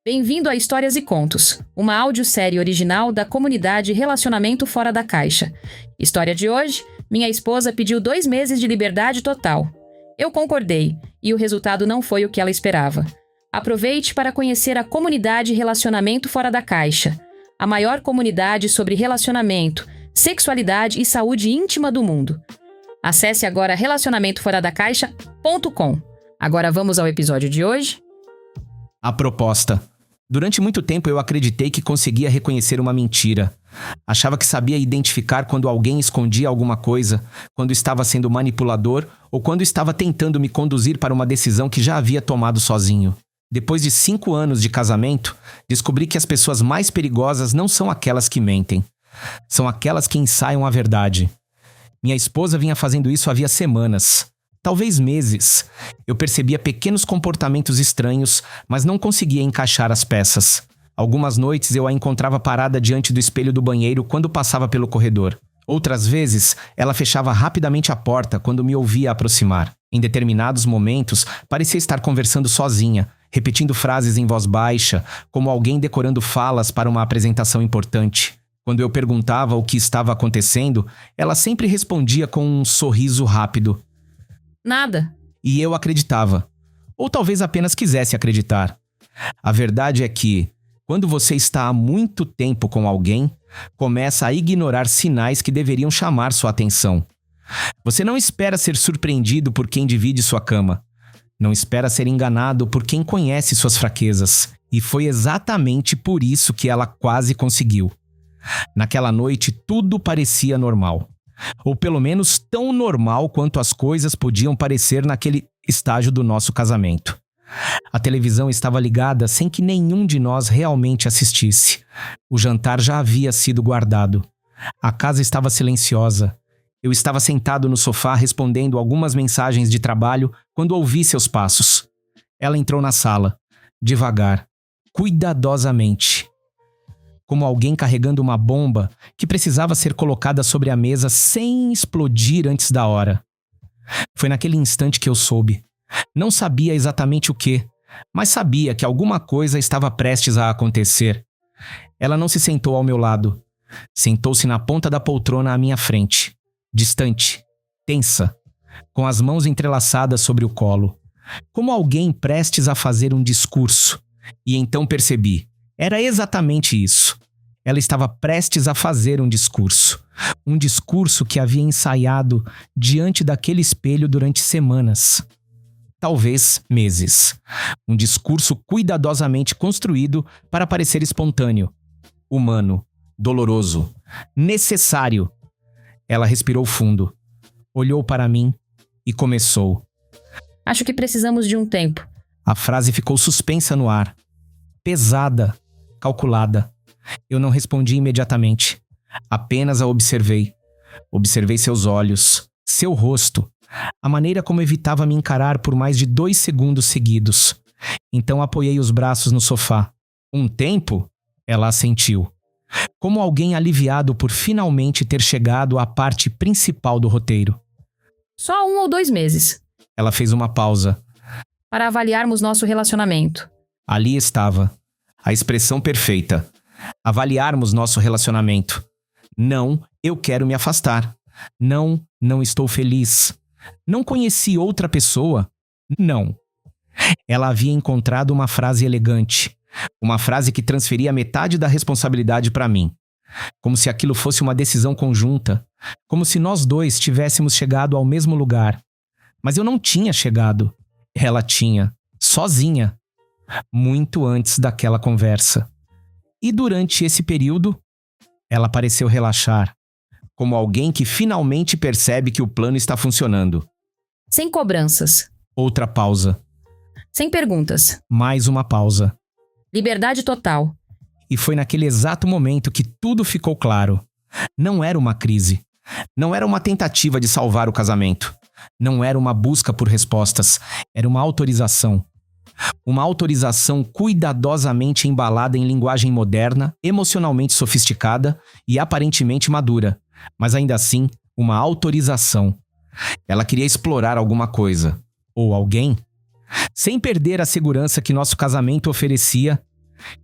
Bem-vindo a Histórias e Contos, uma audiosérie original da comunidade Relacionamento Fora da Caixa. História de hoje: minha esposa pediu 2 meses de liberdade total. Eu concordei, e o resultado não foi o que ela esperava. Aproveite para conhecer a comunidade Relacionamento Fora da Caixa, a maior comunidade sobre relacionamento, sexualidade e saúde íntima do mundo. Acesse agora relacionamentoforadacaixa.com. Agora vamos ao episódio de hoje? A proposta. Durante muito tempo eu acreditei que conseguia reconhecer uma mentira. Achava que sabia identificar quando alguém escondia alguma coisa, quando estava sendo manipulador ou quando estava tentando me conduzir para uma decisão que já havia tomado sozinho. Depois de 5 anos de casamento, descobri que as pessoas mais perigosas não são aquelas que mentem. São aquelas que ensaiam a verdade. Minha esposa vinha fazendo isso havia semanas. Talvez meses. Eu percebia pequenos comportamentos estranhos, mas não conseguia encaixar as peças. Algumas noites eu a encontrava parada diante do espelho do banheiro quando passava pelo corredor. Outras vezes, ela fechava rapidamente a porta quando me ouvia aproximar. Em determinados momentos, parecia estar conversando sozinha, repetindo frases em voz baixa, como alguém decorando falas para uma apresentação importante. Quando eu perguntava o que estava acontecendo, ela sempre respondia com um sorriso rápido. Nada. E eu acreditava. Ou talvez apenas quisesse acreditar. A verdade é que, quando você está há muito tempo com alguém, começa a ignorar sinais que deveriam chamar sua atenção. Você não espera ser surpreendido por quem divide sua cama. Não espera ser enganado por quem conhece suas fraquezas. E foi exatamente por isso que ela quase conseguiu. Naquela noite, tudo parecia normal. Ou pelo menos tão normal quanto as coisas podiam parecer naquele estágio do nosso casamento. A televisão estava ligada sem que nenhum de nós realmente assistisse. O jantar já havia sido guardado. A casa estava silenciosa. Eu estava sentado no sofá respondendo algumas mensagens de trabalho quando ouvi seus passos. Ela entrou na sala, devagar, cuidadosamente. Como alguém carregando uma bomba que precisava ser colocada sobre a mesa sem explodir antes da hora. Foi naquele instante que eu soube. Não sabia exatamente o que, mas sabia que alguma coisa estava prestes a acontecer. Ela não se sentou ao meu lado. Sentou-se na ponta da poltrona à minha frente, distante, tensa, com as mãos entrelaçadas sobre o colo, como alguém prestes a fazer um discurso. E então percebi. Era exatamente isso. Ela estava prestes a fazer um discurso. Um discurso que havia ensaiado diante daquele espelho durante semanas. Talvez meses. Um discurso cuidadosamente construído para parecer espontâneo, humano, doloroso, necessário. Ela respirou fundo, olhou para mim e começou. Acho que precisamos de um tempo. A frase ficou suspensa no ar. Pesada, calculada. Eu não respondi imediatamente. Apenas a observei. Observei seus olhos, seu rosto, a maneira como evitava me encarar por mais de 2 segundos seguidos. Então apoiei os braços no sofá. Um tempo? Ela assentiu. Como alguém aliviado por finalmente ter chegado à parte principal do roteiro. Só 1 ou 2 meses. Ela fez uma pausa. Para avaliarmos nosso relacionamento. Ali estava. A expressão perfeita. Avaliarmos nosso relacionamento. Não, eu quero me afastar. Não, não estou feliz. Não conheci outra pessoa. Não. Ela havia encontrado uma frase elegante. Uma frase que transferia metade da responsabilidade para mim. Como se aquilo fosse uma decisão conjunta. Como se nós dois tivéssemos chegado ao mesmo lugar. Mas eu não tinha chegado. Ela tinha. Sozinha. Muito antes daquela conversa. E durante esse período, ela pareceu relaxar, como alguém que finalmente percebe que o plano está funcionando. Sem cobranças. Outra pausa. Sem perguntas. Mais uma pausa. Liberdade total. E foi naquele exato momento que tudo ficou claro. Não era uma crise. Não era uma tentativa de salvar o casamento. Não era uma busca por respostas. Era uma autorização. Uma autorização cuidadosamente embalada em linguagem moderna, emocionalmente sofisticada e aparentemente madura, mas ainda assim, uma autorização. Ela queria explorar alguma coisa, ou alguém, sem perder a segurança que nosso casamento oferecia,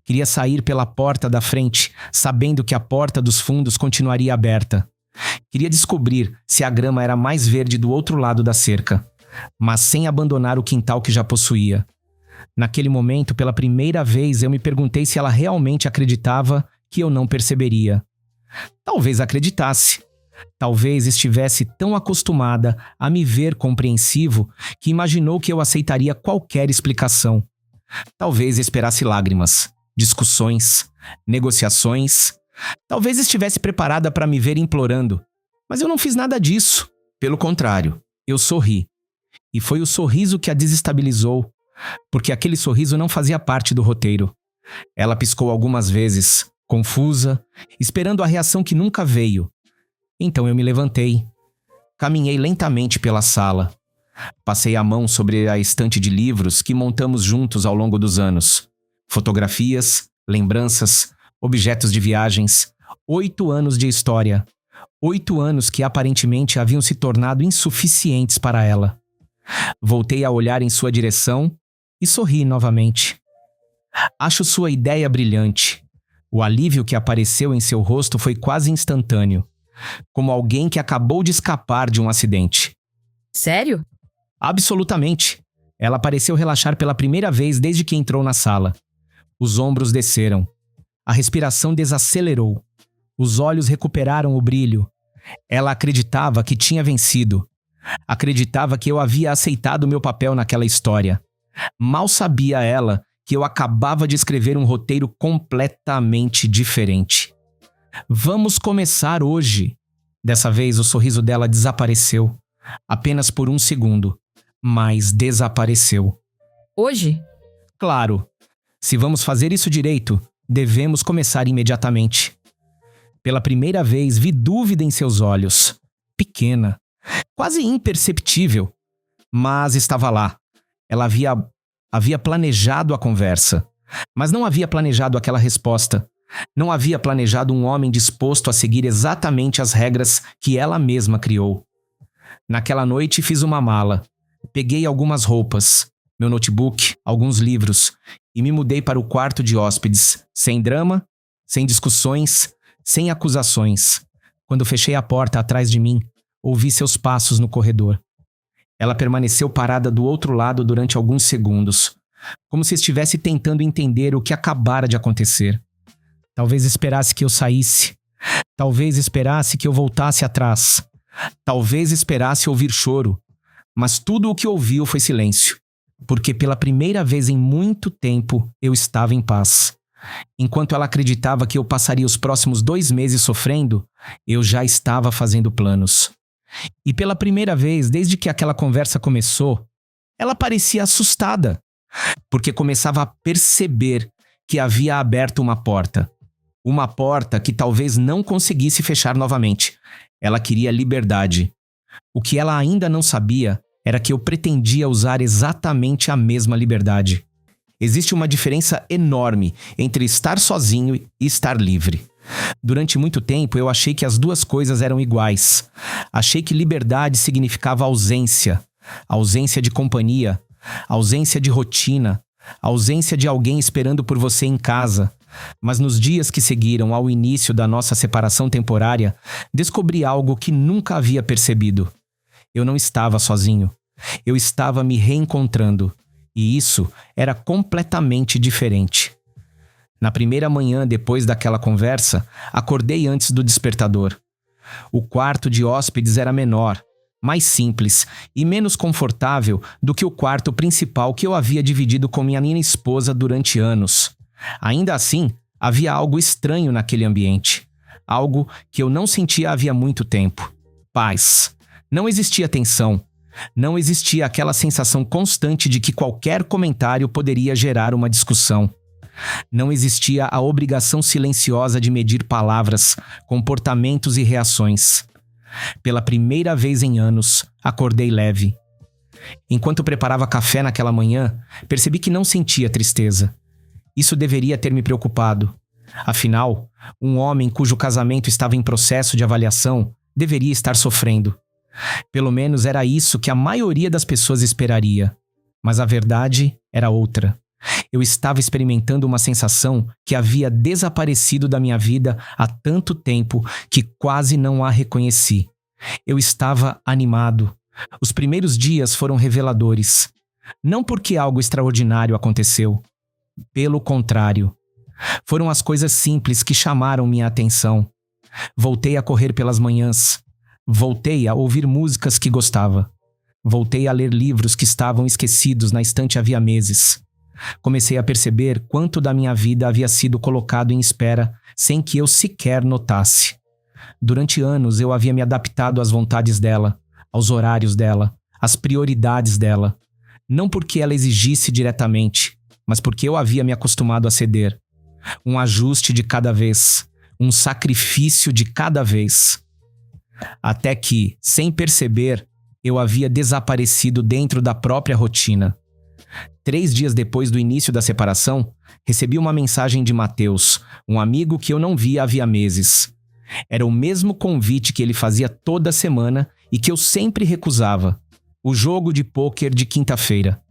Queria sair pela porta da frente, sabendo que a porta dos fundos continuaria aberta. Queria descobrir se a grama era mais verde do outro lado da cerca, mas sem abandonar o quintal que já possuía. Naquele momento, pela primeira vez, eu me perguntei se ela realmente acreditava que eu não perceberia. Talvez acreditasse. Talvez estivesse tão acostumada a me ver compreensivo que imaginou que eu aceitaria qualquer explicação. Talvez esperasse lágrimas, discussões, negociações. Talvez estivesse preparada para me ver implorando. Mas eu não fiz nada disso. Pelo contrário, eu sorri. E foi o sorriso que a desestabilizou, porque aquele sorriso não fazia parte do roteiro. Ela piscou algumas vezes, confusa, esperando a reação que nunca veio. Então eu me levantei. Caminhei lentamente pela sala. Passei a mão sobre a estante de livros que montamos juntos ao longo dos anos. Fotografias, lembranças, objetos de viagens. 8 anos de história. 8 anos que aparentemente haviam se tornado insuficientes para ela. Voltei a olhar em sua direção e sorri novamente. Acho sua ideia brilhante. O alívio que apareceu em seu rosto foi quase instantâneo, como alguém que acabou de escapar de um acidente. Sério? Absolutamente. Ela pareceu relaxar pela primeira vez desde que entrou na sala. Os ombros desceram. A respiração desacelerou. Os olhos recuperaram o brilho. Ela acreditava que tinha vencido. Acreditava que eu havia aceitado meu papel naquela história. Mal sabia ela que eu acabava de escrever um roteiro completamente diferente. Vamos começar hoje. Dessa vez o sorriso dela desapareceu. Apenas por um segundo. Mas desapareceu. Hoje? Claro. Se vamos fazer isso direito, devemos começar imediatamente. Pela primeira vez vi dúvida em seus olhos. Pequena. Quase imperceptível. Mas estava lá. Ela havia planejado a conversa. Mas não havia planejado aquela resposta. Não havia planejado um homem disposto a seguir exatamente as regras que ela mesma criou. Naquela noite fiz uma mala. Peguei algumas roupas, meu notebook, alguns livros e me mudei para o quarto de hóspedes, sem drama, sem discussões, sem acusações. Quando fechei a porta atrás de mim, ouvi seus passos no corredor. Ela permaneceu parada do outro lado durante alguns segundos, como se estivesse tentando entender o que acabara de acontecer. Talvez esperasse que eu saísse. Talvez esperasse que eu voltasse atrás. Talvez esperasse ouvir choro. Mas tudo o que ouviu foi silêncio, porque pela primeira vez em muito tempo eu estava em paz. Enquanto ela acreditava que eu passaria os próximos 2 meses sofrendo, eu já estava fazendo planos. E pela primeira vez, desde que aquela conversa começou, ela parecia assustada, porque começava a perceber que havia aberto uma porta. Uma porta que talvez não conseguisse fechar novamente. Ela queria liberdade. O que ela ainda não sabia era que eu pretendia usar exatamente a mesma liberdade. Existe uma diferença enorme entre estar sozinho e estar livre. Durante muito tempo eu achei que as duas coisas eram iguais. Achei que liberdade significava ausência. Ausência de companhia, ausência de rotina, ausência de alguém esperando por você em casa. Mas nos dias que seguiram ao início da nossa separação temporária, descobri algo que nunca havia percebido. Eu não estava sozinho. Eu estava me reencontrando. E isso era completamente diferente. Na primeira manhã depois daquela conversa, acordei antes do despertador. O quarto de hóspedes era menor, mais simples e menos confortável do que o quarto principal que eu havia dividido com minha esposa durante anos. Ainda assim, havia algo estranho naquele ambiente. Algo que eu não sentia havia muito tempo. Paz. Não existia tensão. Não existia aquela sensação constante de que qualquer comentário poderia gerar uma discussão. Não existia a obrigação silenciosa de medir palavras, comportamentos e reações. Pela primeira vez em anos, acordei leve. Enquanto preparava café naquela manhã, percebi que não sentia tristeza. Isso deveria ter me preocupado. Afinal, um homem cujo casamento estava em processo de avaliação deveria estar sofrendo. Pelo menos era isso que a maioria das pessoas esperaria. Mas a verdade era outra. Eu estava experimentando uma sensação que havia desaparecido da minha vida há tanto tempo que quase não a reconheci. Eu estava animado. Os primeiros dias foram reveladores. Não porque algo extraordinário aconteceu. Pelo contrário. Foram as coisas simples que chamaram minha atenção. Voltei a correr pelas manhãs. Voltei a ouvir músicas que gostava. Voltei a ler livros que estavam esquecidos na estante havia meses. Comecei a perceber quanto da minha vida havia sido colocado em espera sem que eu sequer notasse. Durante anos eu havia me adaptado às vontades dela, aos horários dela, às prioridades dela. Não porque ela exigisse diretamente, mas porque eu havia me acostumado a ceder. Um ajuste de cada vez, um sacrifício de cada vez. Até que, sem perceber, eu havia desaparecido dentro da própria rotina. 3 dias depois do início da separação, recebi uma mensagem de Mateus, um amigo que eu não via havia meses. Era o mesmo convite que ele fazia toda semana e que eu sempre recusava. O jogo de pôquer de quinta-feira.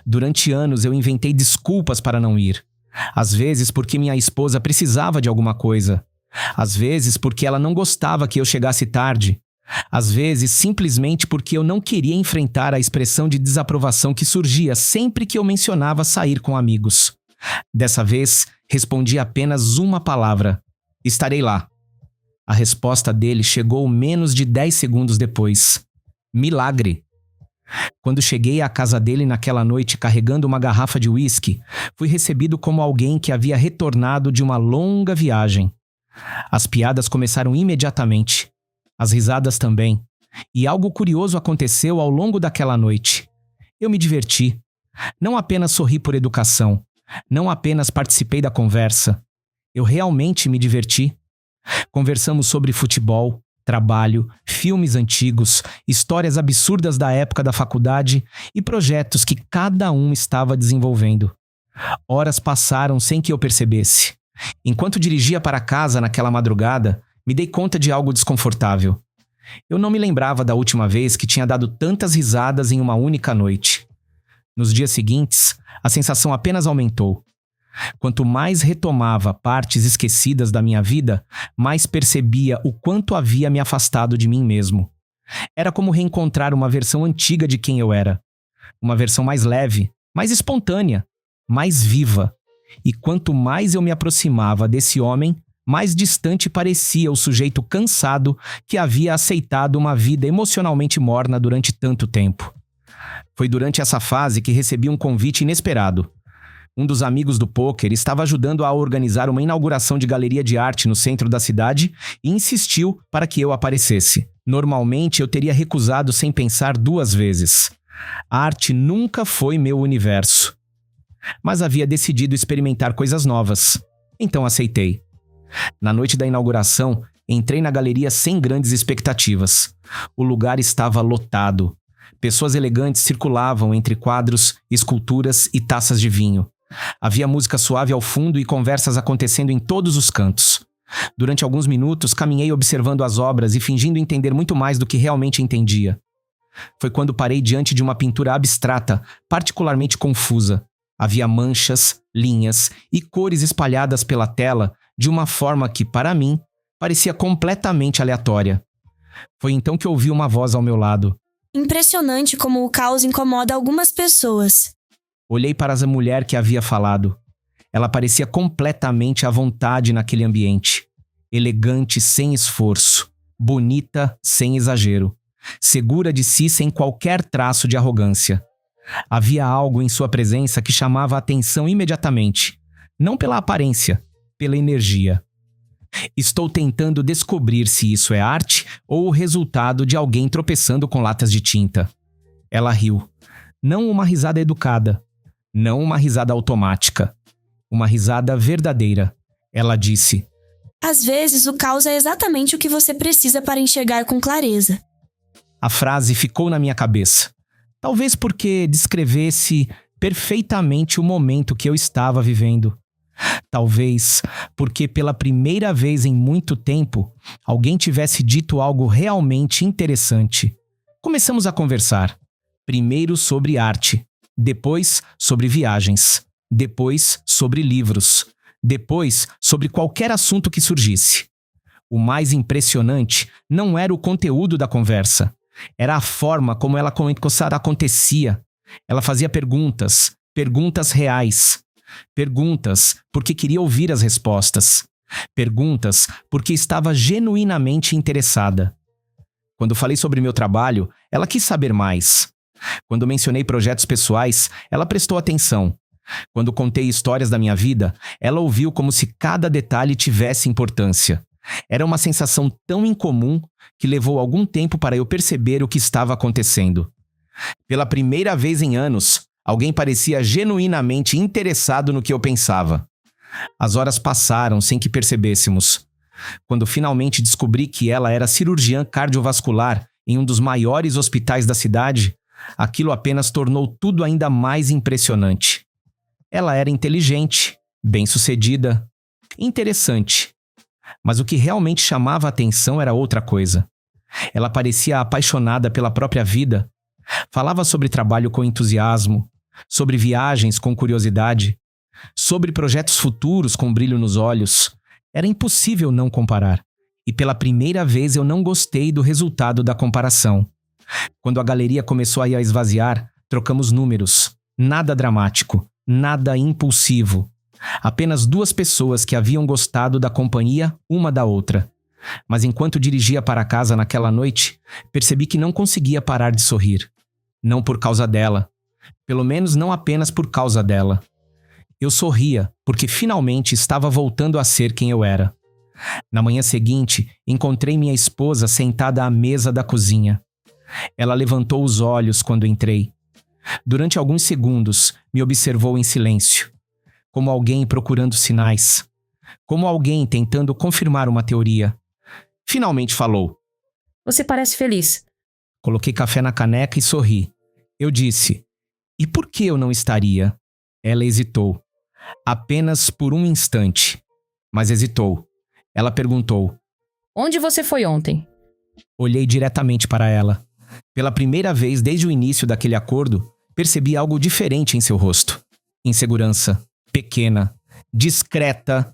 Durante anos eu inventei desculpas para não ir. Às vezes porque minha esposa precisava de alguma coisa. Às vezes porque ela não gostava que eu chegasse tarde. Às vezes simplesmente porque eu não queria enfrentar a expressão de desaprovação que surgia sempre que eu mencionava sair com amigos. Dessa vez, respondi apenas uma palavra: estarei lá. A resposta dele chegou menos de 10 segundos depois. Milagre! Quando cheguei à casa dele naquela noite carregando uma garrafa de uísque, fui recebido como alguém que havia retornado de uma longa viagem. As piadas começaram imediatamente. As risadas também. E algo curioso aconteceu ao longo daquela noite. Eu me diverti. Não apenas sorri por educação. Não apenas participei da conversa. Eu realmente me diverti. Conversamos sobre futebol, trabalho, filmes antigos, histórias absurdas da época da faculdade e projetos que cada um estava desenvolvendo. Horas passaram sem que eu percebesse. Enquanto dirigia para casa naquela madrugada, me dei conta de algo desconfortável. Eu não me lembrava da última vez que tinha dado tantas risadas em uma única noite. Nos dias seguintes, a sensação apenas aumentou. Quanto mais retomava partes esquecidas da minha vida, mais percebia o quanto havia me afastado de mim mesmo. Era como reencontrar uma versão antiga de quem eu era. Uma versão mais leve, mais espontânea, mais viva. E quanto mais eu me aproximava desse homem, mais distante parecia o sujeito cansado que havia aceitado uma vida emocionalmente morna durante tanto tempo. Foi durante essa fase que recebi um convite inesperado. Um dos amigos do pôquer estava ajudando a organizar uma inauguração de galeria de arte no centro da cidade e insistiu para que eu aparecesse. Normalmente eu teria recusado sem pensar 2 vezes. A arte nunca foi meu universo. Mas havia decidido experimentar coisas novas. Então aceitei. Na noite da inauguração, entrei na galeria sem grandes expectativas. O lugar estava lotado. Pessoas elegantes circulavam entre quadros, esculturas e taças de vinho. Havia música suave ao fundo e conversas acontecendo em todos os cantos. Durante alguns minutos, caminhei observando as obras e fingindo entender muito mais do que realmente entendia. Foi quando parei diante de uma pintura abstrata, particularmente confusa. Havia manchas, linhas e cores espalhadas pela tela de uma forma que, para mim, parecia completamente aleatória. Foi então que ouvi uma voz ao meu lado. Impressionante como o caos incomoda algumas pessoas. Olhei para a mulher que havia falado. Ela parecia completamente à vontade naquele ambiente. Elegante sem esforço. Bonita sem exagero. Segura de si sem qualquer traço de arrogância. Havia algo em sua presença que chamava a atenção imediatamente. Não pela aparência, pela energia. Estou tentando descobrir se isso é arte ou o resultado de alguém tropeçando com latas de tinta. Ela riu. Não uma risada educada. Não uma risada automática. Uma risada verdadeira. Ela disse: Às vezes o caos é exatamente o que você precisa para enxergar com clareza. A frase ficou na minha cabeça. Talvez porque descrevesse perfeitamente o momento que eu estava vivendo. Talvez porque pela primeira vez em muito tempo, alguém tivesse dito algo realmente interessante. Começamos a conversar. Primeiro sobre arte, depois sobre viagens. depois sobre livros, depois sobre qualquer assunto que surgisse. O mais impressionante não era o conteúdo da conversa, era a forma como ela acontecia. Ela fazia perguntas, perguntas reais. Perguntas porque queria ouvir as respostas. Perguntas porque estava genuinamente interessada. Quando falei sobre meu trabalho, ela quis saber mais. Quando mencionei projetos pessoais, ela prestou atenção. Quando contei histórias da minha vida, ela ouviu como se cada detalhe tivesse importância. Era uma sensação tão incomum que levou algum tempo para eu perceber o que estava acontecendo. Pela primeira vez em anos, alguém parecia genuinamente interessado no que eu pensava. As horas passaram sem que percebêssemos. Quando finalmente descobri que ela era cirurgiã cardiovascular em um dos maiores hospitais da cidade, aquilo apenas tornou tudo ainda mais impressionante. Ela era inteligente, bem-sucedida, interessante. Mas o que realmente chamava a atenção era outra coisa. Ela parecia apaixonada pela própria vida. Falava sobre trabalho com entusiasmo, sobre viagens com curiosidade, sobre projetos futuros com brilho nos olhos. Era impossível não comparar. E pela primeira vez eu não gostei do resultado da comparação. Quando a galeria começou a esvaziar, trocamos números. Nada dramático, nada impulsivo. Apenas duas pessoas que haviam gostado da companhia uma da outra. Mas enquanto dirigia para casa naquela noite, percebi que não conseguia parar de sorrir. Não por causa dela. Pelo menos não apenas por causa dela. Eu sorria porque finalmente estava voltando a ser quem eu era. Na manhã seguinte, encontrei minha esposa sentada à mesa da cozinha. Ela levantou os olhos quando entrei. Durante alguns segundos, me observou em silêncio. Como alguém procurando sinais. Como alguém tentando confirmar uma teoria. Finalmente falou. Você parece feliz. Coloquei café na caneca e sorri. Eu disse, e por que eu não estaria? Ela hesitou. Apenas por um instante. Mas hesitou. Ela perguntou. Onde você foi ontem? Olhei diretamente para ela. Pela primeira vez desde o início daquele acordo, percebi algo diferente em seu rosto. Insegurança. Pequena. Discreta.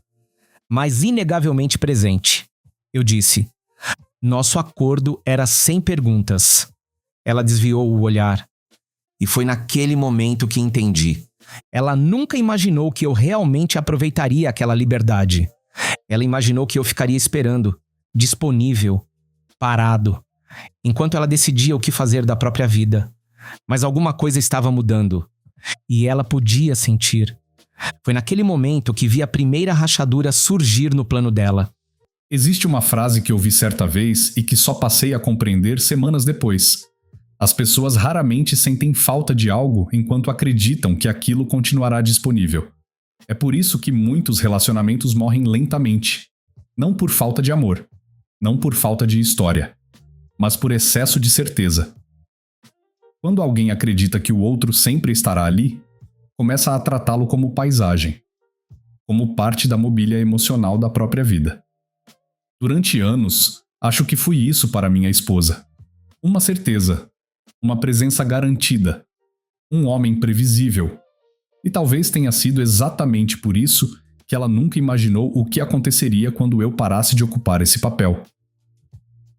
Mas inegavelmente presente. Eu disse. Nosso acordo era sem perguntas. Ela desviou o olhar. E foi naquele momento que entendi. Ela nunca imaginou que eu realmente aproveitaria aquela liberdade. Ela imaginou que eu ficaria esperando, disponível, parado, enquanto ela decidia o que fazer da própria vida. Mas alguma coisa estava mudando. E ela podia sentir. Foi naquele momento que vi a primeira rachadura surgir no plano dela. Existe uma frase que ouvi certa vez e que só passei a compreender semanas depois. As pessoas raramente sentem falta de algo enquanto acreditam que aquilo continuará disponível. É por isso que muitos relacionamentos morrem lentamente. Não por falta de amor, não por falta de história, mas por excesso de certeza. Quando alguém acredita que o outro sempre estará ali, começa a tratá-lo como paisagem, como parte da mobília emocional da própria vida. Durante anos, acho que fui isso para minha esposa. Uma certeza. Uma presença garantida, um homem previsível. E talvez tenha sido exatamente por isso que ela nunca imaginou o que aconteceria quando eu parasse de ocupar esse papel.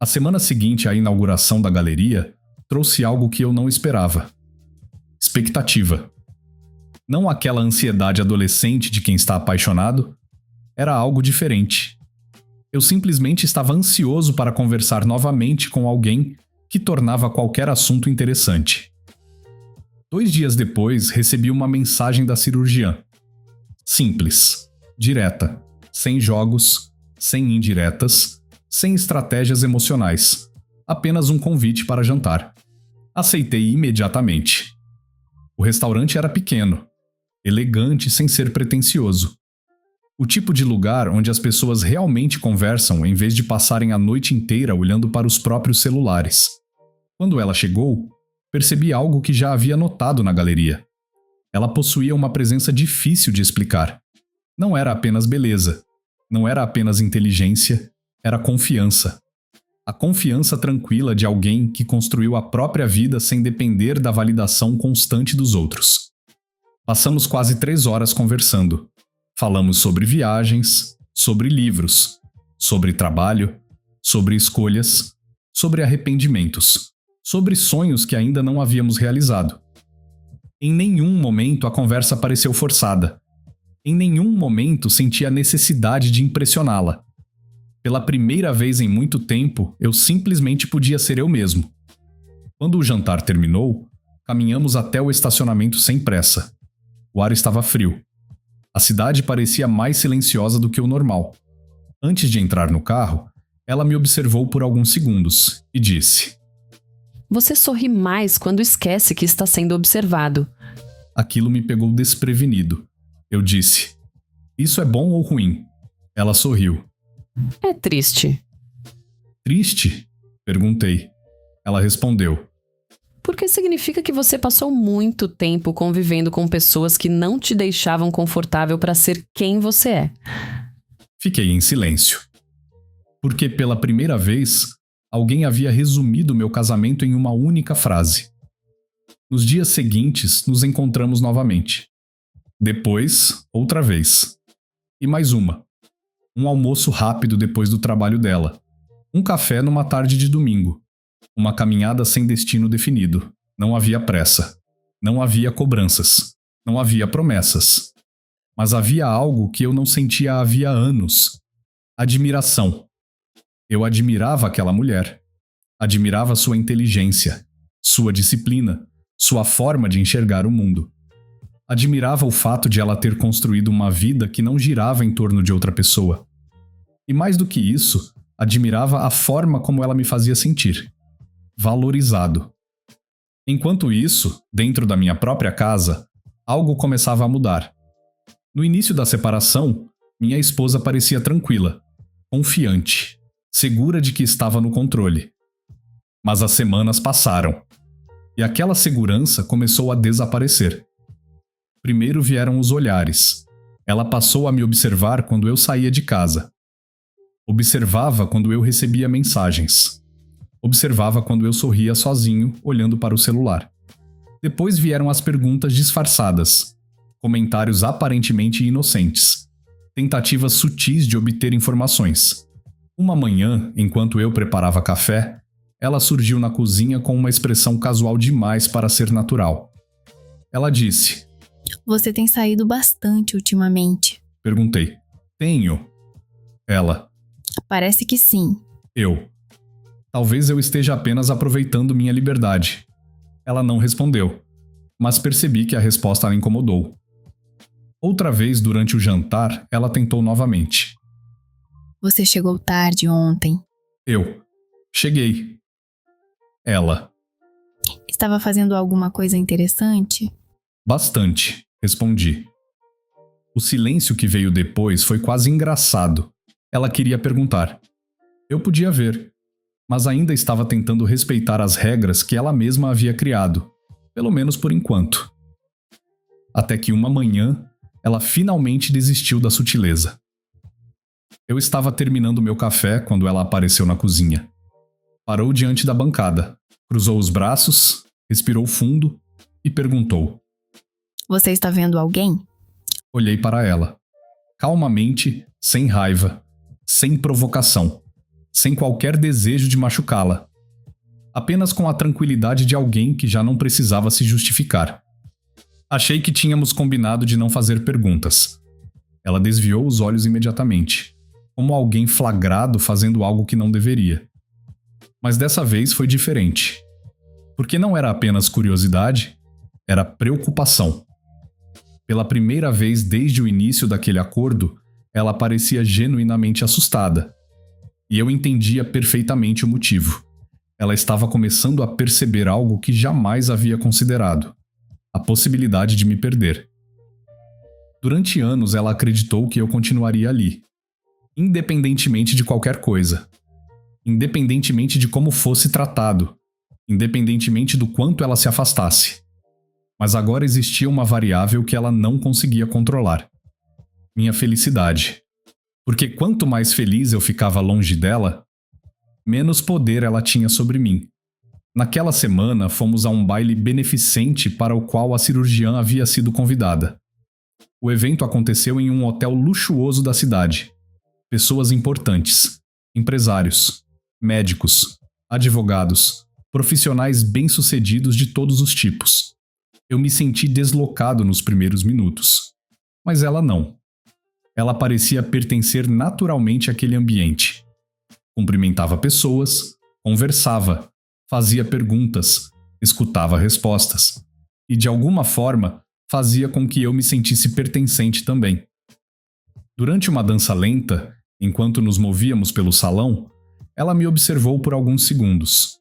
A semana seguinte à inauguração da galeria trouxe algo que eu não esperava. Expectativa. Não aquela ansiedade adolescente de quem está apaixonado, era algo diferente. Eu simplesmente estava ansioso para conversar novamente com alguém que tornava qualquer assunto interessante. 2 dias depois, recebi uma mensagem da cirurgiã. Simples, direta, sem jogos, sem indiretas, sem estratégias emocionais. Apenas um convite para jantar. Aceitei imediatamente. O restaurante era pequeno, elegante sem ser pretensioso. O tipo de lugar onde as pessoas realmente conversam em vez de passarem a noite inteira olhando para os próprios celulares. Quando ela chegou, percebi algo que já havia notado na galeria. Ela possuía uma presença difícil de explicar. Não era apenas beleza, não era apenas inteligência, era confiança. A confiança tranquila de alguém que construiu a própria vida sem depender da validação constante dos outros. Passamos quase 3 horas conversando. Falamos sobre viagens, sobre livros, sobre trabalho, sobre escolhas, sobre arrependimentos, sobre sonhos que ainda não havíamos realizado. Em nenhum momento a conversa pareceu forçada. Em nenhum momento senti a necessidade de impressioná-la. Pela primeira vez em muito tempo, eu simplesmente podia ser eu mesmo. Quando o jantar terminou, caminhamos até o estacionamento sem pressa. O ar estava frio. A cidade parecia mais silenciosa do que o normal. Antes de entrar no carro, ela me observou por alguns segundos e disse: Você sorri mais quando esquece que está sendo observado. Aquilo me pegou desprevenido. Eu disse: Isso é bom ou ruim? Ela sorriu. É triste. Triste? Perguntei. Ela respondeu: Porque significa que você passou muito tempo convivendo com pessoas que não te deixavam confortável para ser quem você é. Fiquei em silêncio. Porque pela primeira vez, alguém havia resumido meu casamento em uma única frase. Nos dias seguintes, nos encontramos novamente. Depois, outra vez. E mais uma. Um almoço rápido depois do trabalho dela. Um café numa tarde de domingo. Uma caminhada sem destino definido. Não havia pressa. Não havia cobranças. Não havia promessas. Mas havia algo que eu não sentia havia anos. Admiração. Eu admirava aquela mulher. Admirava sua inteligência, sua disciplina, sua forma de enxergar o mundo. Admirava o fato de ela ter construído uma vida que não girava em torno de outra pessoa. E mais do que isso, admirava a forma como ela me fazia sentir. Valorizado. Enquanto isso, dentro da minha própria casa, algo começava a mudar. No início da separação, minha esposa parecia tranquila, confiante, segura de que estava no controle. Mas as semanas passaram, e aquela segurança começou a desaparecer. Primeiro vieram os olhares. Ela passou a me observar quando eu saía de casa. Observava quando eu recebia mensagens. Observava quando eu sorria sozinho, olhando para o celular. Depois vieram as perguntas disfarçadas, comentários aparentemente inocentes, tentativas sutis de obter informações. Uma manhã, enquanto eu preparava café, ela surgiu na cozinha com uma expressão casual demais para ser natural. Ela disse: Você tem saído bastante ultimamente. Perguntei: Tenho. Ela: Parece que sim. Eu: Talvez eu esteja apenas aproveitando minha liberdade. Ela não respondeu, mas percebi que a resposta a incomodou. Outra vez durante o jantar, ela tentou novamente. Você chegou tarde ontem. Eu: Cheguei. Ela: Estava fazendo alguma coisa interessante? Bastante, respondi. O silêncio que veio depois foi quase engraçado. Ela queria perguntar. Eu podia ver, mas ainda estava tentando respeitar as regras que ela mesma havia criado, pelo menos por enquanto. Até que uma manhã, ela finalmente desistiu da sutileza. Eu estava terminando meu café quando ela apareceu na cozinha. Parou diante da bancada, cruzou os braços, respirou fundo e perguntou: Você está vendo alguém? Olhei para ela, calmamente, sem raiva, sem provocação, sem qualquer desejo de machucá-la. Apenas com a tranquilidade de alguém que já não precisava se justificar. Achei que tínhamos combinado de não fazer perguntas. Ela desviou os olhos imediatamente, como alguém flagrado fazendo algo que não deveria. Mas dessa vez foi diferente. Porque não era apenas curiosidade, era preocupação. Pela primeira vez desde o início daquele acordo, ela parecia genuinamente assustada. E eu entendia perfeitamente o motivo. Ela estava começando a perceber algo que jamais havia considerado: a possibilidade de me perder. Durante anos ela acreditou que eu continuaria ali, independentemente de qualquer coisa. Independentemente de como fosse tratado, independentemente do quanto ela se afastasse. Mas agora existia uma variável que ela não conseguia controlar: minha felicidade. Porque quanto mais feliz eu ficava longe dela, menos poder ela tinha sobre mim, Naquela semana, fomos a um baile beneficente para o qual a cirurgiã havia sido convidada. O evento aconteceu em um hotel luxuoso da cidade. Pessoas importantes, empresários, médicos, advogados, profissionais bem-sucedidos de todos os tipos. Eu me senti deslocado nos primeiros minutos. Mas ela não. Ela parecia pertencer naturalmente àquele ambiente. Cumprimentava pessoas, conversava, fazia perguntas, escutava respostas. E, de alguma forma, fazia com que eu me sentisse pertencente também. Durante uma dança lenta, enquanto nos movíamos pelo salão, ela me observou por alguns segundos.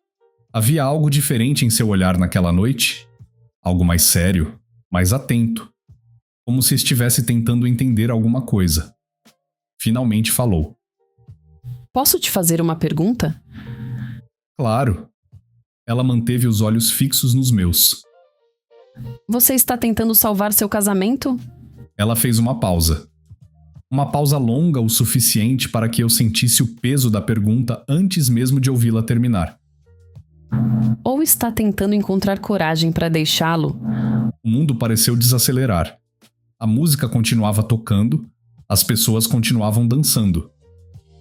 Havia algo diferente em seu olhar naquela noite? Algo mais sério, mais atento, como se estivesse tentando entender alguma coisa. Finalmente falou. Posso te fazer uma pergunta? Claro. Ela manteve os olhos fixos nos meus. Você está tentando salvar seu casamento? Ela fez uma pausa. Uma pausa longa o suficiente para que eu sentisse o peso da pergunta antes mesmo de ouvi-la terminar. Ou está tentando encontrar coragem para deixá-lo? O mundo pareceu desacelerar. A música continuava tocando, as pessoas continuavam dançando.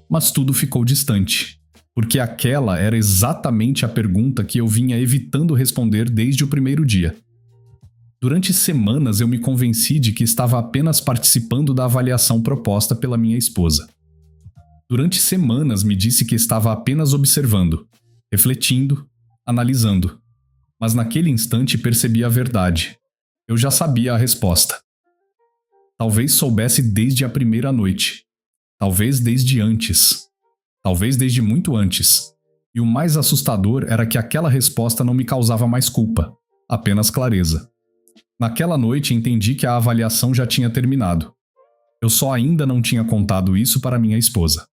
Mas tudo ficou distante, porque aquela era exatamente a pergunta que eu vinha evitando responder desde o primeiro dia. Durante semanas eu me convenci de que estava apenas participando da avaliação proposta pela minha esposa. Durante semanas me disse que estava apenas observando, refletindo, analisando. Mas naquele instante percebi a verdade. Eu já sabia a resposta. Talvez soubesse desde a primeira noite. Talvez desde antes. Talvez desde muito antes. E o mais assustador era que aquela resposta não me causava mais culpa, apenas clareza. Naquela noite entendi que a avaliação já tinha terminado. Eu só ainda não tinha contado isso para minha esposa.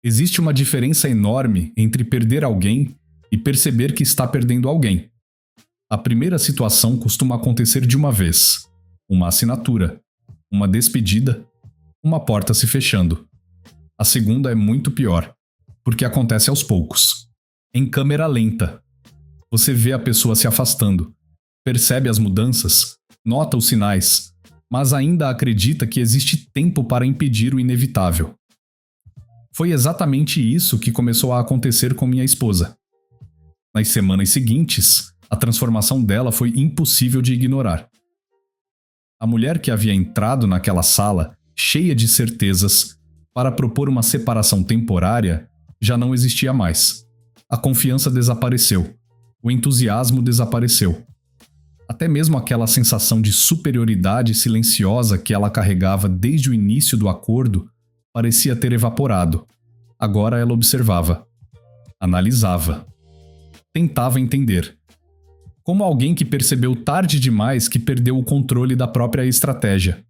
Existe uma diferença enorme entre perder alguém e perceber que está perdendo alguém. A primeira situação costuma acontecer de uma vez. Uma assinatura, uma despedida, uma porta se fechando. A segunda é muito pior, porque acontece aos poucos. Em câmera lenta. Você vê a pessoa se afastando, percebe as mudanças, nota os sinais, mas ainda acredita que existe tempo para impedir o inevitável. Foi exatamente isso que começou a acontecer com minha esposa. Nas semanas seguintes, a transformação dela foi impossível de ignorar. A mulher que havia entrado naquela sala, cheia de certezas, para propor uma separação temporária, já não existia mais. A confiança desapareceu. O entusiasmo desapareceu. Até mesmo aquela sensação de superioridade silenciosa que ela carregava desde o início do acordo parecia ter evaporado. Agora ela observava, analisava, tentava entender. Como alguém que percebeu tarde demais que perdeu o controle da própria estratégia.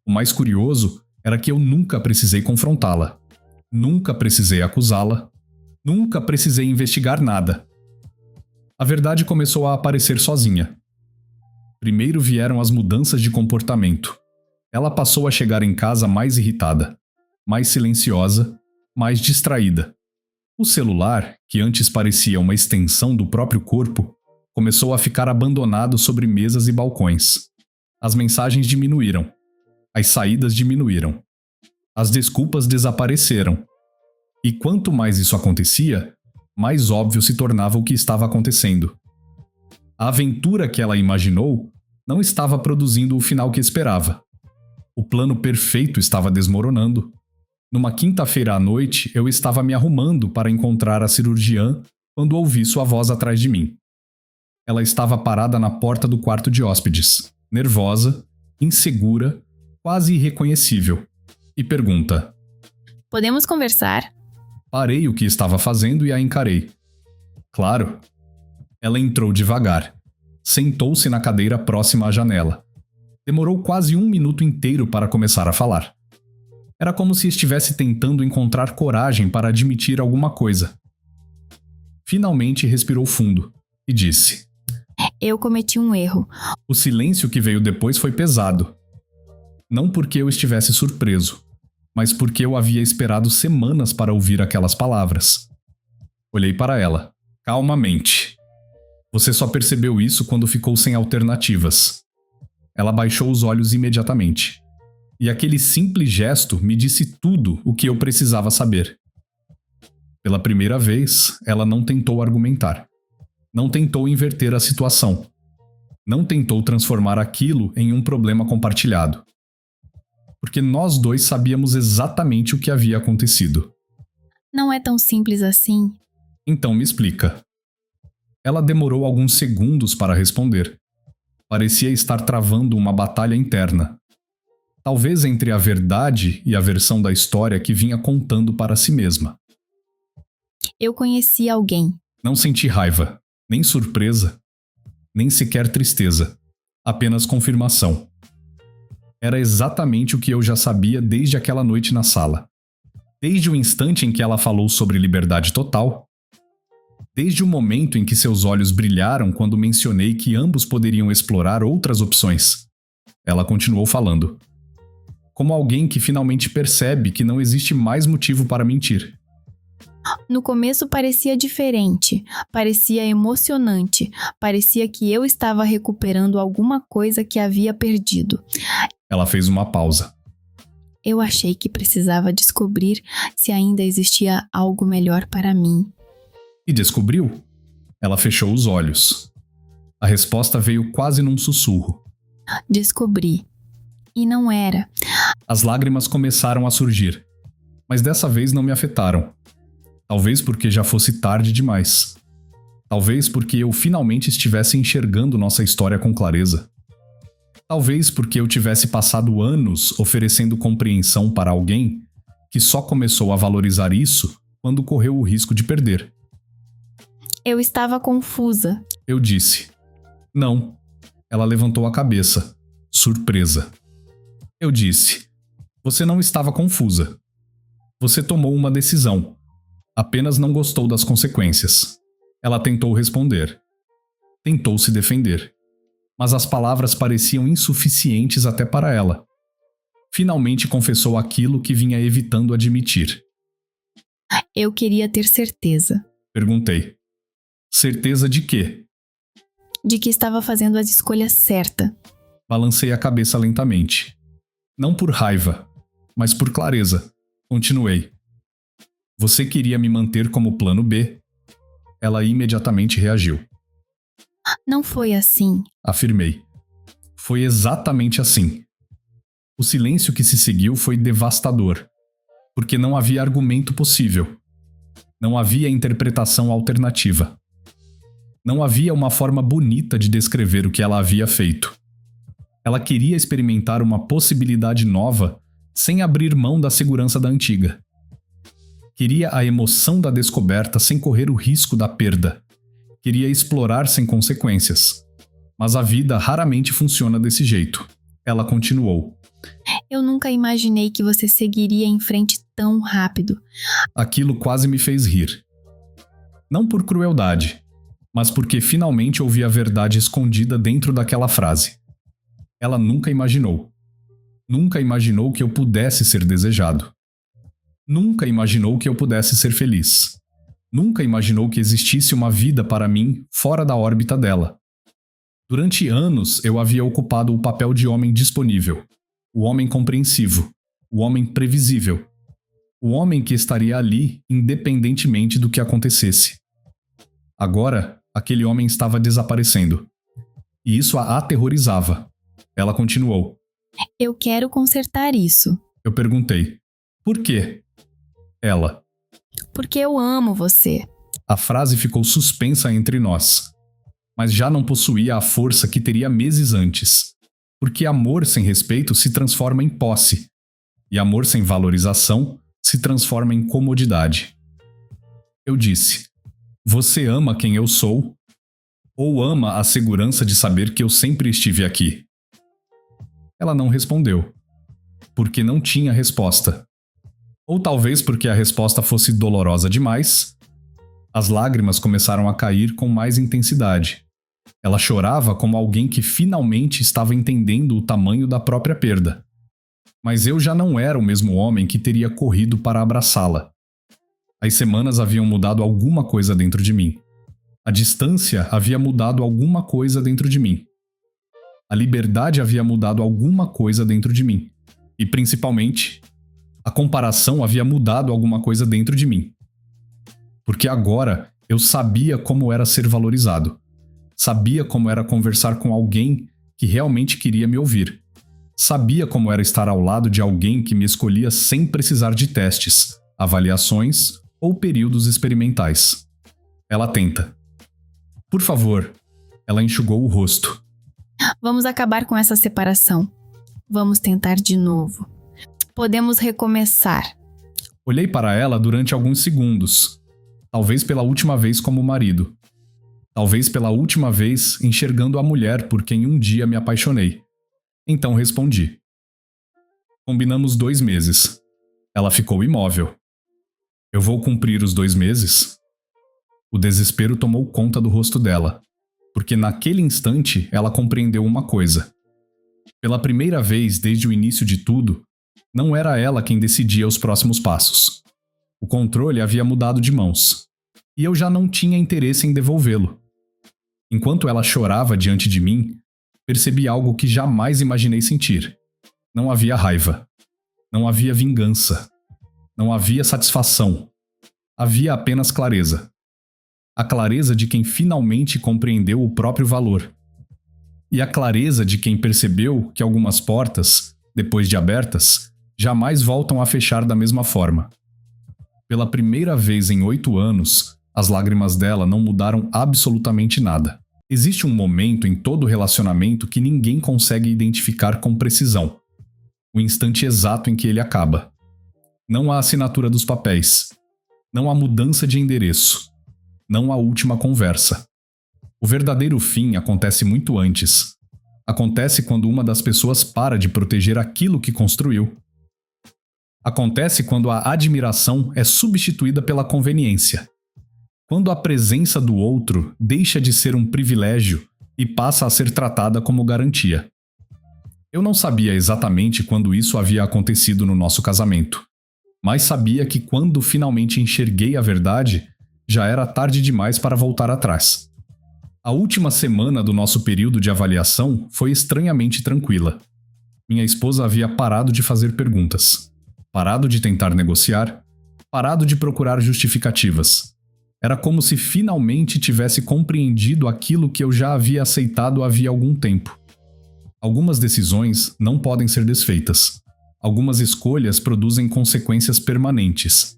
O mais curioso era que eu nunca precisei confrontá-la. Nunca precisei acusá-la. Nunca precisei investigar nada. A verdade começou a aparecer sozinha. Primeiro vieram as mudanças de comportamento. Ela passou a chegar em casa mais irritada, mais silenciosa, mais distraída. O celular, que antes parecia uma extensão do próprio corpo, começou a ficar abandonado sobre mesas e balcões. As mensagens diminuíram. As saídas diminuíram. As desculpas desapareceram. E quanto mais isso acontecia, mais óbvio se tornava o que estava acontecendo. A aventura que ela imaginou não estava produzindo o final que esperava. O plano perfeito estava desmoronando. Numa quinta-feira à noite, eu estava me arrumando para encontrar a cirurgiã quando ouvi sua voz atrás de mim. Ela estava parada na porta do quarto de hóspedes, nervosa, insegura, quase irreconhecível, e pergunta: Podemos conversar? Parei o que estava fazendo e a encarei. Claro. Ela entrou devagar. Sentou-se na cadeira próxima à janela. Demorou quase 1 minuto inteiro para começar a falar. Era como se estivesse tentando encontrar coragem para admitir alguma coisa. Finalmente respirou fundo e disse: Eu cometi um erro. O silêncio que veio depois foi pesado. Não porque eu estivesse surpreso, mas porque eu havia esperado semanas para ouvir aquelas palavras. Olhei para ela. Calmamente. Você só percebeu isso quando ficou sem alternativas. Ela baixou os olhos imediatamente. E aquele simples gesto me disse tudo o que eu precisava saber. Pela primeira vez, ela não tentou argumentar. Não tentou inverter a situação. Não tentou transformar aquilo em um problema compartilhado. Porque nós dois sabíamos exatamente o que havia acontecido. Não é tão simples assim. Então me explica. Ela demorou alguns segundos para responder. Parecia estar travando uma batalha interna. Talvez entre a verdade e a versão da história que vinha contando para si mesma. Eu conheci alguém. Não senti raiva, nem surpresa, nem sequer tristeza. Apenas confirmação. Era exatamente o que eu já sabia desde aquela noite na sala. Desde o instante em que ela falou sobre liberdade total. Desde o momento em que seus olhos brilharam quando mencionei que ambos poderiam explorar outras opções. Ela continuou falando. Como alguém que finalmente percebe que não existe mais motivo para mentir. No começo parecia diferente, parecia emocionante, parecia que eu estava recuperando alguma coisa que havia perdido. Ela fez uma pausa. Eu achei que precisava descobrir se ainda existia algo melhor para mim. E descobriu? Ela fechou os olhos. A resposta veio quase num sussurro. Descobri. E não era. As lágrimas começaram a surgir, mas dessa vez não me afetaram. Talvez porque já fosse tarde demais. Talvez porque eu finalmente estivesse enxergando nossa história com clareza. Talvez porque eu tivesse passado anos oferecendo compreensão para alguém que só começou a valorizar isso quando correu o risco de perder. Eu estava confusa. Eu disse. Não. Ela levantou a cabeça, surpresa. Eu disse. Você não estava confusa. Você tomou uma decisão. Apenas não gostou das consequências. Ela tentou responder. Tentou se defender. Mas as palavras pareciam insuficientes até para ela. Finalmente confessou aquilo que vinha evitando admitir. Eu queria ter certeza. Perguntei. Certeza de quê? De que estava fazendo a escolha certa. Balancei a cabeça lentamente. Não por raiva, mas por clareza. Continuei. Você queria me manter como plano B? Ela imediatamente reagiu. Não foi assim. Afirmei. Foi exatamente assim. O silêncio que se seguiu foi devastador, porque não havia argumento possível. Não havia interpretação alternativa. Não havia uma forma bonita de descrever o que ela havia feito. Ela queria experimentar uma possibilidade nova sem abrir mão da segurança da antiga. Queria a emoção da descoberta sem correr o risco da perda. Queria explorar sem consequências. Mas a vida raramente funciona desse jeito. Ela continuou. Eu nunca imaginei que você seguiria em frente tão rápido. Aquilo quase me fez rir. Não por crueldade, mas porque finalmente ouvi a verdade escondida dentro daquela frase. Ela nunca imaginou. Nunca imaginou que eu pudesse ser desejado. Nunca imaginou que eu pudesse ser feliz. Nunca imaginou que existisse uma vida para mim fora da órbita dela. Durante anos eu havia ocupado o papel de homem disponível, o homem compreensivo, o homem previsível, o homem que estaria ali independentemente do que acontecesse. Agora, aquele homem estava desaparecendo. E isso a aterrorizava. Ela continuou. Eu quero consertar isso. Eu perguntei. Por quê? Ela. Porque eu amo você. A frase ficou suspensa entre nós, mas já não possuía a força que teria meses antes. Porque amor sem respeito se transforma em posse, e amor sem valorização se transforma em comodidade. Eu disse, você ama quem eu sou? Ou ama a segurança de saber que eu sempre estive aqui? Ela não respondeu, porque não tinha resposta. Ou talvez porque a resposta fosse dolorosa demais. As lágrimas começaram a cair com mais intensidade. Ela chorava como alguém que finalmente estava entendendo o tamanho da própria perda. Mas eu já não era o mesmo homem que teria corrido para abraçá-la. As semanas haviam mudado alguma coisa dentro de mim. A distância havia mudado alguma coisa dentro de mim. A liberdade havia mudado alguma coisa dentro de mim. E, principalmente, a comparação havia mudado alguma coisa dentro de mim. Porque agora eu sabia como era ser valorizado. Sabia como era conversar com alguém que realmente queria me ouvir. Sabia como era estar ao lado de alguém que me escolhia sem precisar de testes, avaliações ou períodos experimentais. Ela tenta. Por favor. Ela enxugou o rosto. Vamos acabar com essa separação. Vamos tentar de novo. Podemos recomeçar. Olhei para ela durante alguns segundos. Talvez pela última vez como marido. Talvez pela última vez enxergando a mulher por quem um dia me apaixonei. Então respondi. Combinamos 2 meses. Ela ficou imóvel. Eu vou cumprir os 2 meses? O desespero tomou conta do rosto dela, porque naquele instante ela compreendeu uma coisa. Pela primeira vez desde o início de tudo, não era ela quem decidia os próximos passos. O controle havia mudado de mãos, e eu já não tinha interesse em devolvê-lo. Enquanto ela chorava diante de mim, percebi algo que jamais imaginei sentir. Não havia raiva. Não havia vingança. Não havia satisfação. Havia apenas clareza. A clareza de quem finalmente compreendeu o próprio valor. E a clareza de quem percebeu que algumas portas, depois de abertas, jamais voltam a fechar da mesma forma. Pela primeira vez em 8 anos, as lágrimas dela não mudaram absolutamente nada. Existe um momento em todo relacionamento que ninguém consegue identificar com precisão. O instante exato em que ele acaba. Não há assinatura dos papéis. Não há mudança de endereço. Não há última conversa. O verdadeiro fim acontece muito antes. Acontece quando uma das pessoas para de proteger aquilo que construiu. Acontece quando a admiração é substituída pela conveniência. Quando a presença do outro deixa de ser um privilégio e passa a ser tratada como garantia. Eu não sabia exatamente quando isso havia acontecido no nosso casamento, mas sabia que quando finalmente enxerguei a verdade, já era tarde demais para voltar atrás. A última semana do nosso período de avaliação foi estranhamente tranquila. Minha esposa havia parado de fazer perguntas, parado de tentar negociar, parado de procurar justificativas. Era como se finalmente tivesse compreendido aquilo que eu já havia aceitado havia algum tempo. Algumas decisões não podem ser desfeitas. Algumas escolhas produzem consequências permanentes.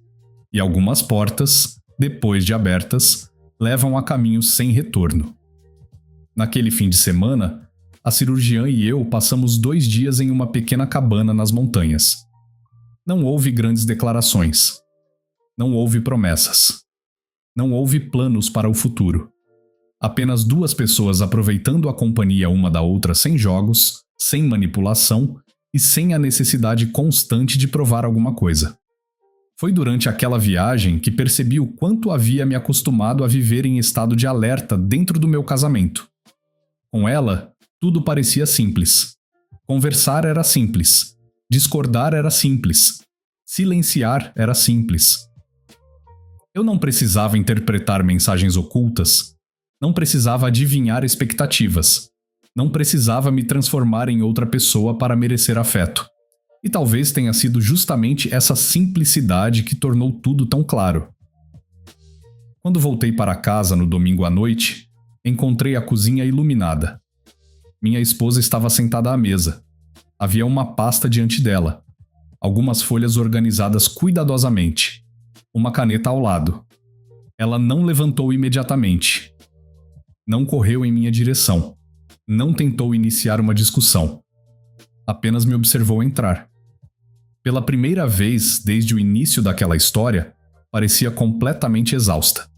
E algumas portas, depois de abertas, levam a caminhos sem retorno. Naquele fim de semana, a cirurgiã e eu passamos 2 dias em uma pequena cabana nas montanhas. Não houve grandes declarações. Não houve promessas. Não houve planos para o futuro. Apenas 2 pessoas aproveitando a companhia uma da outra sem jogos, sem manipulação e sem a necessidade constante de provar alguma coisa. Foi durante aquela viagem que percebi o quanto havia me acostumado a viver em estado de alerta dentro do meu casamento. Com ela, tudo parecia simples. Conversar era simples. Discordar era simples. Silenciar era simples. Eu não precisava interpretar mensagens ocultas. Não precisava adivinhar expectativas. Não precisava me transformar em outra pessoa para merecer afeto. E talvez tenha sido justamente essa simplicidade que tornou tudo tão claro. Quando voltei para casa no domingo à noite, encontrei a cozinha iluminada. Minha esposa estava sentada à mesa. Havia uma pasta diante dela. Algumas folhas organizadas cuidadosamente. Uma caneta ao lado. Ela não levantou imediatamente. Não correu em minha direção. Não tentou iniciar uma discussão. Apenas me observou entrar. Pela primeira vez desde o início daquela história, parecia completamente exausta.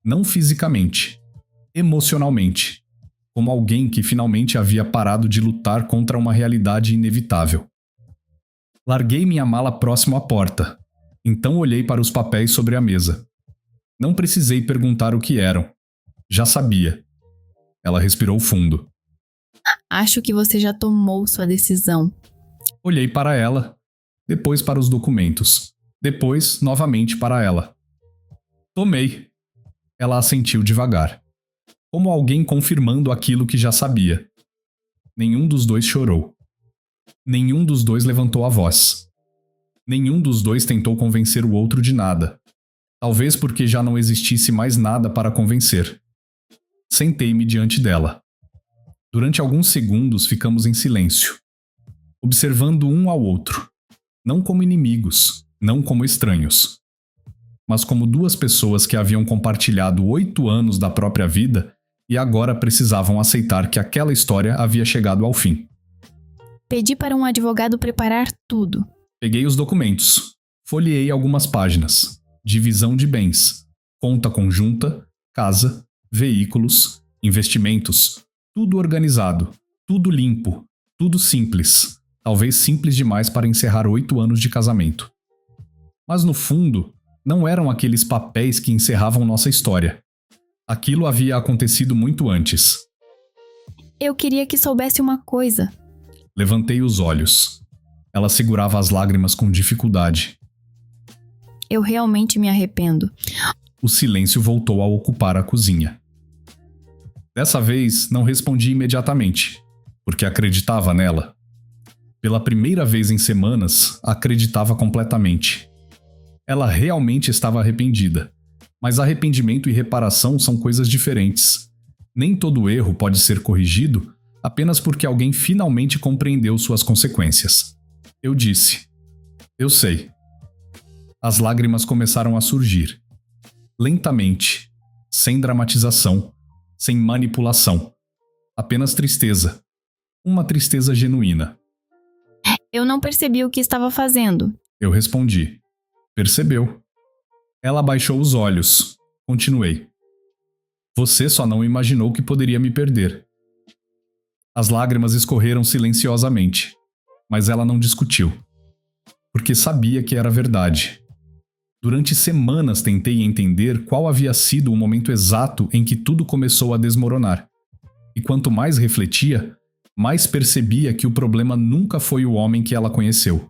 Não fisicamente, emocionalmente, como alguém que finalmente havia parado de lutar contra uma realidade inevitável. Larguei minha mala próximo à porta. Então olhei para os papéis sobre a mesa. Não precisei perguntar o que eram. Já sabia. Ela respirou fundo. Acho que você já tomou sua decisão. Olhei para ela, depois para os documentos, depois novamente para ela. Tomei. Ela assentiu devagar, como alguém confirmando aquilo que já sabia. Nenhum dos dois chorou. Nenhum dos dois levantou a voz. Nenhum dos dois tentou convencer o outro de nada. Talvez porque já não existisse mais nada para convencer. Sentei-me diante dela. Durante alguns segundos ficamos em silêncio, observando um ao outro, não como inimigos, não como estranhos, mas como duas pessoas que haviam compartilhado 8 anos da própria vida e agora precisavam aceitar que aquela história havia chegado ao fim. Pedi para um advogado preparar tudo. Peguei os documentos, folheei algumas páginas, divisão de bens, conta conjunta, casa, veículos, investimentos, tudo organizado, tudo limpo, tudo simples, talvez simples demais para encerrar 8 anos de casamento. Mas no fundo, não eram aqueles papéis que encerravam nossa história. Aquilo havia acontecido muito antes. Eu queria que soubesse uma coisa. Levantei os olhos. Ela segurava as lágrimas com dificuldade. Eu realmente me arrependo. O silêncio voltou a ocupar a cozinha. Dessa vez, não respondi imediatamente, porque acreditava nela. Pela primeira vez em semanas, acreditava completamente. Ela realmente estava arrependida, mas arrependimento e reparação são coisas diferentes. Nem todo erro pode ser corrigido apenas porque alguém finalmente compreendeu suas consequências. Eu disse: eu sei. As lágrimas começaram a surgir. Lentamente, sem dramatização, sem manipulação. Apenas tristeza. Uma tristeza genuína. Eu não percebi o que estava fazendo. Eu respondi. Percebeu. Ela abaixou os olhos. Continuei. Você só não imaginou que poderia me perder. As lágrimas escorreram silenciosamente, mas ela não discutiu, porque sabia que era verdade. Durante semanas tentei entender qual havia sido o momento exato em que tudo começou a desmoronar. E quanto mais refletia, mais percebia que o problema nunca foi o homem que ela conheceu.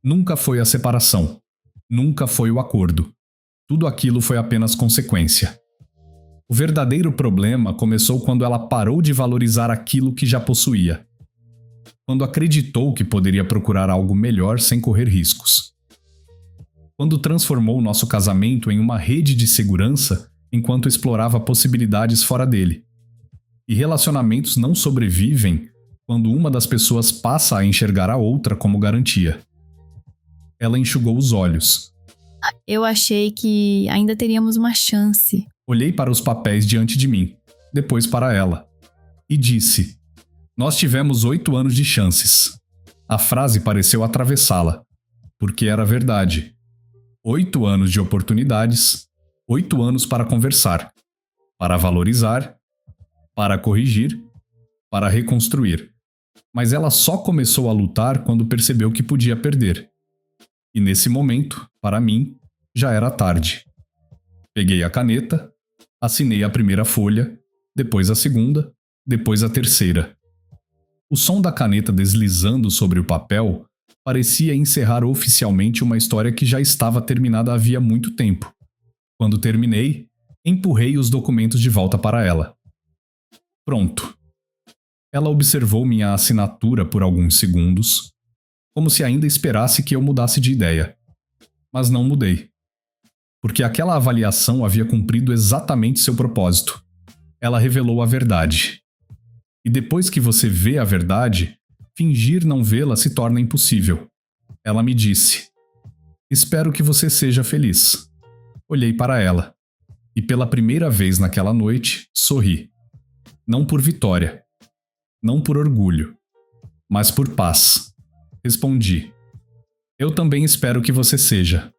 Nunca foi a separação. Nunca foi o acordo. Tudo aquilo foi apenas consequência. O verdadeiro problema começou quando ela parou de valorizar aquilo que já possuía. Quando acreditou que poderia procurar algo melhor sem correr riscos. Quando transformou nosso casamento em uma rede de segurança enquanto explorava possibilidades fora dele. E relacionamentos não sobrevivem quando uma das pessoas passa a enxergar a outra como garantia. Ela enxugou os olhos. Eu achei que ainda teríamos uma chance. Olhei para os papéis diante de mim, depois para ela, e disse: nós tivemos 8 anos de chances. A frase pareceu atravessá-la, porque era verdade. 8 anos de oportunidades, 8 anos para conversar, para valorizar, para corrigir, para reconstruir. Mas ela só começou a lutar quando percebeu que podia perder. E nesse momento, para mim, já era tarde. Peguei a caneta, assinei a primeira folha, depois a segunda, depois a terceira. O som da caneta deslizando sobre o papel parecia encerrar oficialmente uma história que já estava terminada havia muito tempo. Quando terminei, empurrei os documentos de volta para ela. Pronto. Ela observou minha assinatura por alguns segundos, como se ainda esperasse que eu mudasse de ideia. Mas não mudei. Porque aquela avaliação havia cumprido exatamente seu propósito. Ela revelou a verdade. E depois que você vê a verdade, fingir não vê-la se torna impossível. Ela me disse: espero que você seja feliz. Olhei para ela. E pela primeira vez naquela noite, sorri. Não por vitória. Não por orgulho. Mas por paz. Respondi: eu também espero que você seja.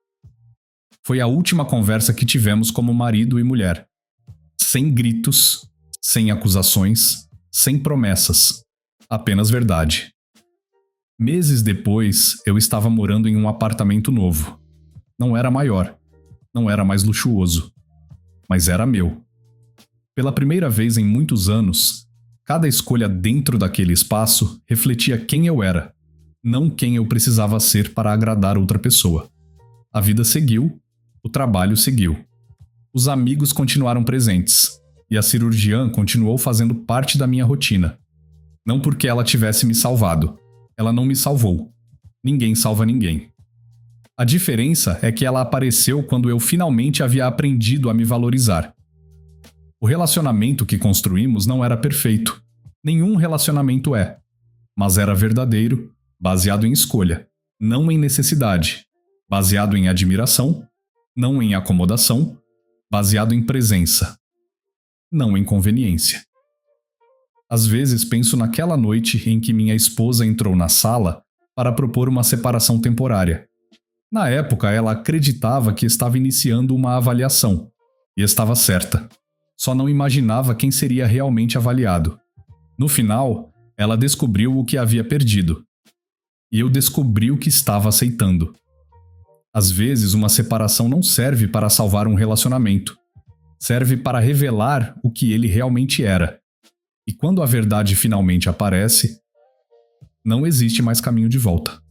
Foi a última conversa que tivemos como marido e mulher. Sem gritos, sem acusações, sem promessas. Apenas verdade. Meses depois, eu estava morando em um apartamento novo. Não era maior. Não era mais luxuoso. Mas era meu. Pela primeira vez em muitos anos, cada escolha dentro daquele espaço refletia quem eu era, não quem eu precisava ser para agradar outra pessoa. A vida seguiu. O trabalho seguiu. Os amigos continuaram presentes, e a cirurgiã continuou fazendo parte da minha rotina. Não porque ela tivesse me salvado. Ela não me salvou. Ninguém salva ninguém. A diferença é que ela apareceu quando eu finalmente havia aprendido a me valorizar. O relacionamento que construímos não era perfeito. Nenhum relacionamento é. Mas era verdadeiro, baseado em escolha, não em necessidade. Baseado em admiração, não em acomodação. Baseado em presença, não em conveniência. Às vezes penso naquela noite em que minha esposa entrou na sala para propor uma separação temporária. Na época, ela acreditava que estava iniciando uma avaliação, e estava certa. Só não imaginava quem seria realmente avaliado. No final, ela descobriu o que havia perdido. E eu descobri o que estava aceitando. Às vezes, uma separação não serve para salvar um relacionamento. Serve para revelar o que ele realmente era. E quando a verdade finalmente aparece, não existe mais caminho de volta.